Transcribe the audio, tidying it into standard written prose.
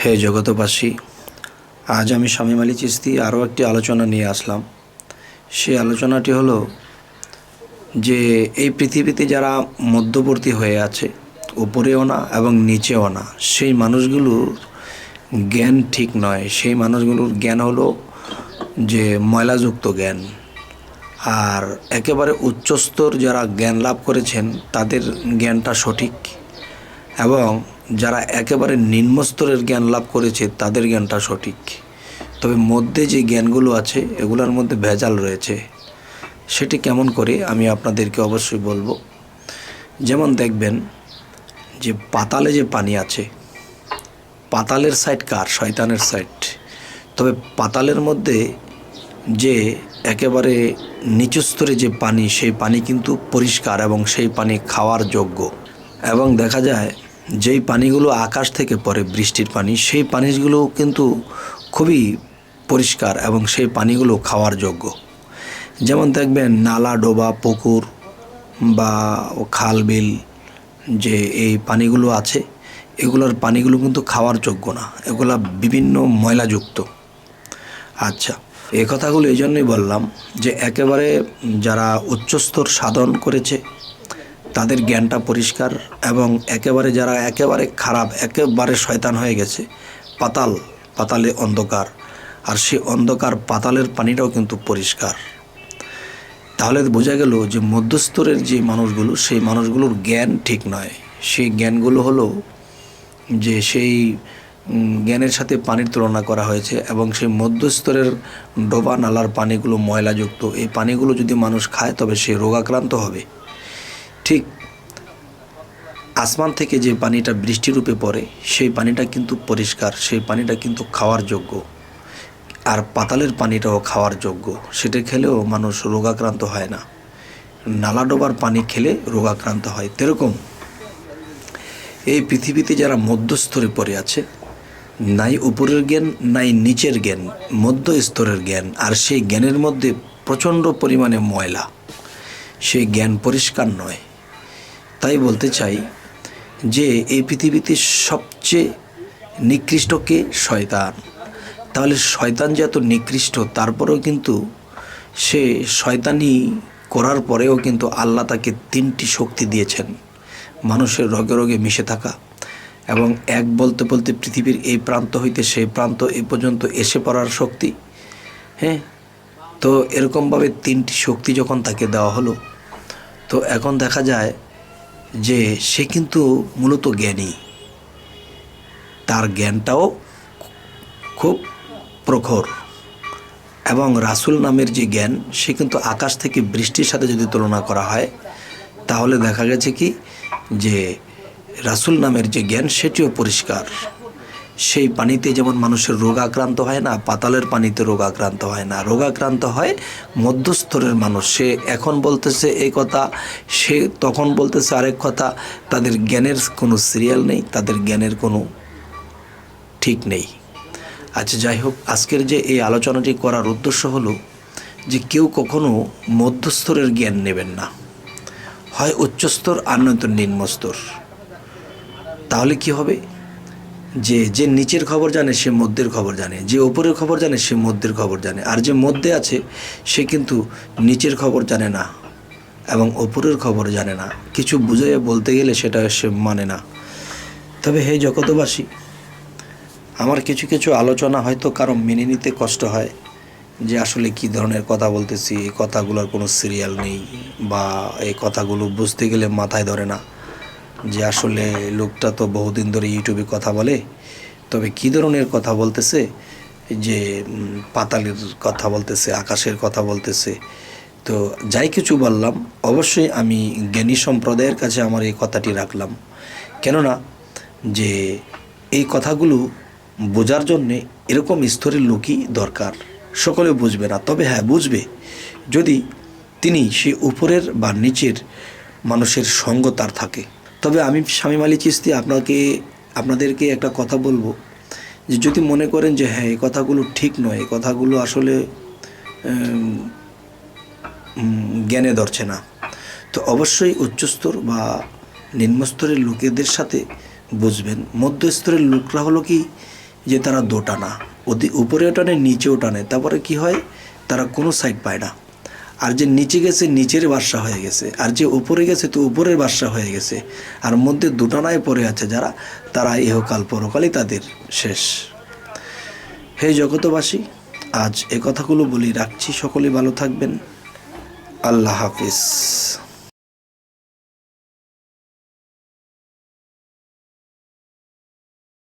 হে জগতবাসী, আজ আমি শামীম আলী চিশতি আরও একটি আলোচনা নিয়ে আসলাম। সেই আলোচনাটি হলো যে এই পৃথিবীতে যারা মধ্যবর্তী হয়ে আছে, উপরেও না এবং নিচেও না, সেই মানুষগুলোর জ্ঞান ঠিক নয়। সেই মানুষগুলোর জ্ঞান হলো যে ময়লাযুক্ত জ্ঞান। আর একেবারে উচ্চস্তর যারা জ্ঞান লাভ করেছেন তাদের জ্ঞানটা সঠিক, এবং যারা একেবারে নিম্নস্তরের জ্ঞান লাভ করেছে তাদের জ্ঞানটা সঠিক। তবে মধ্যে যে জ্ঞানগুলো আছে এগুলোর মধ্যে ভেজাল রয়েছে। সেটি কেমন করে আমি আপনাদেরকে অবশ্যই বলবো। যেমন দেখবেন যে পাতালে যে পানি আছে, পাতালের সাইড কার? শয়তানের সাইড। তবে পাতালের মধ্যে যে একেবারে নিচু স্তরে যে পানি, সেই পানি কিন্তু পরিষ্কার এবং সেই পানি খাওয়ার যোগ্য। এবং দেখা যায় যেই পানিগুলো আকাশ থেকে পড়ে, বৃষ্টির পানি, সেই পানিগুলো কিন্তু খুবই পরিষ্কার এবং সেই পানিগুলো খাওয়ার যোগ্য। যেমন দেখবেন নালা, ডোবা, পুকুর বা খাল, বিল যে এই পানিগুলো আছে, এগুলোর পানিগুলো কিন্তু খাওয়ার যোগ্য না, এগুলা বিভিন্ন ময়লাযুক্ত। আচ্ছা, এই কথাগুলো এই জন্যই বললাম যে একেবারে যারা উচ্চস্তর সাধন করেছে তাদের জ্ঞানটা পরিষ্কার, এবং একেবারে যারা একেবারে খারাপ, একেবারে শয়তান হয়ে গেছে, পাতালে অন্ধকার, আর সেই অন্ধকার পাতালের পানিটাও কিন্তু পরিষ্কার। তাহলে বোঝা গেল যে মধ্যস্তরের যে মানুষগুলো, সেই মানুষগুলোর জ্ঞান ঠিক নয়। সেই জ্ঞানগুলো হলো যে সেই জ্ঞানের সাথে পানির তুলনা করা হয়েছে, এবং সেই মধ্যস্তরের ডোবা নালার পানিগুলো ময়লাযুক্ত। এই পানিগুলো যদি মানুষ খায় তবে সে রোগাক্রান্ত হবে। ঠিক আসমান থেকে যে পানিটা বৃষ্টিরূপে পড়ে, সেই পানিটা কিন্তু পরিষ্কার, সেই পানিটা কিন্তু খাওয়ার যোগ্য। আর পাতালের পানিটাও খাওয়ার যোগ্য, সেটা খেলেও মানুষ রোগাক্রান্ত হয় না। নালা ডোবার পানি খেলে রোগাক্রান্ত হয়। তেরকম এই পৃথিবীতে যারা মধ্যস্তরে পড়ে আছে, নাই উপরের জ্ঞান নাই নিচের জ্ঞান, মধ্য স্তরের জ্ঞান, আর সেই জ্ঞানের মধ্যে প্রচণ্ড পরিমাণে ময়লা, সেই জ্ঞান পরিষ্কার নয়। তাই বলতে চাই যে এই পৃথিবীতে সবচেয়ে নিকৃষ্ট কে? শয়তান। তাহলে শয়তান যে এত নিকৃষ্ট, তারপরেও কিন্তু সে শয়তানি করার পরেও কিন্তু আল্লাহ তাকে 3টি শক্তি দিয়েছেন। মানুষের রগে রগে মিশে থাকা, এবং এক বলতে বলতে পৃথিবীর এই প্রান্ত হইতে সেই প্রান্ত এ পর্যন্ত এসে পড়ার শক্তি। হ্যাঁ, তো এরকমভাবে 3টি শক্তি যখন তাকে দেওয়া হলো, তো এখন দেখা যায় যে সে কিন্তু মূলত জ্ঞানী, তার জ্ঞানটাও খুব প্রখর। এবং রাসূল নামের যে জ্ঞান, সে কিন্তু আকাশ থেকে বৃষ্টির সাথে যদি তুলনা করা হয়, তাহলে দেখা গেছে কি যে রাসূল নামের যে জ্ঞান সেটিও পরিষ্কার। সেই পানিতে যেমন মানুষের রোগাক্রান্ত হয় না, পাতালের পানিতে রোগাক্রান্ত হয় না, রোগাক্রান্ত হয় মধ্যস্তরের মানুষ। সে এখন বলতেছে এই কথা, সে তখন বলতেছে আরেক কথা। তাদের জ্ঞানের কোনো সিরিয়াল নেই, তাদের জ্ঞানের কোনো ঠিক নেই। আচ্ছা, যাই হোক, আজকের যে এই আলোচনাটি করার উদ্দেশ্য হলো যে কেউ কখনো মধ্যস্তরের জ্ঞান নেবেন না, হয় উচ্চস্তর আর নয়তো নিম্নস্তর। তাহলে কি হবে? যে নিচের খবর জানে সে মধ্যের খবর জানে, যে উপরের খবর জানে সে মধ্যের খবর জানে, আর যে মধ্যে আছে সে কিন্তু নিচের খবর জানে না এবং উপরের খবর জানে না। কিছু বুঝিয়ে বলতে গেলে সেটা সে মানে না। তবে হে জগতবাসী, আমার কিছু কিছু আলোচনা হয়তো কারো মেনে নিতে কষ্ট হয়, যে আসলে কী ধরনের কথা বলতেছি, এই কথাগুলোর কোনো সিরিয়াল নেই, বা এই কথাগুলো বুঝতে গেলে মাথায় ধরে না যে আসলে লোকটা তো বহুদিন ধরে ইউটিউবে কথা বলে, তবে কী ধরনের কথা বলতেছে, যে পাতালের কথা বলতেছে, আকাশের কথা বলতেছে। তো যাই কিছু বললাম, অবশ্যই আমি জ্ঞানী সম্প্রদায়ের কাছে আমার এই কথাটি রাখলাম। কেননা যে এই কথাগুলো বোঝার জন্যে এরকম স্তরের লোকই দরকার। সকলে বুঝবে না, তবে হ্যাঁ বুঝবে যদি তিনি সে উপরের বা নিচের মানুষের সঙ্গ তার থাকে। তবে আমি শামীম আলী চিশতি আপনাদেরকে একটা কথা বলবো, যে যদি মনে করেন যে হ্যাঁ এই কথাগুলো ঠিক নয়, এই কথাগুলো আসলে জ্ঞানে ধরছে না, তো অবশ্যই উচ্চস্তর বা নিম্নস্তরের লোকেদের সাথে বুঝবেন। মধ্যস্তরের লোকরা হলো কি যে তারা দোটানা, উপরেও টানে নিচেও টানে, তারপরে কি হয়, তারা কোনো সাইড পায় না। আর যে নিচে গেছে নিচের বাদশা হয়ে গেছে, আর যে উপরে গেছে তো উপরের বাদশা হয়ে গেছে, আর মধ্যে দুটানায় পড়ে আছে যারা, তারা ইহকাল পরকালই তাদের শেষ। হে জগতবাসী, আজ এ কথাগুলো বলি রাখছি, সকলেই ভালো থাকবেন। আল্লাহ হাফিজ।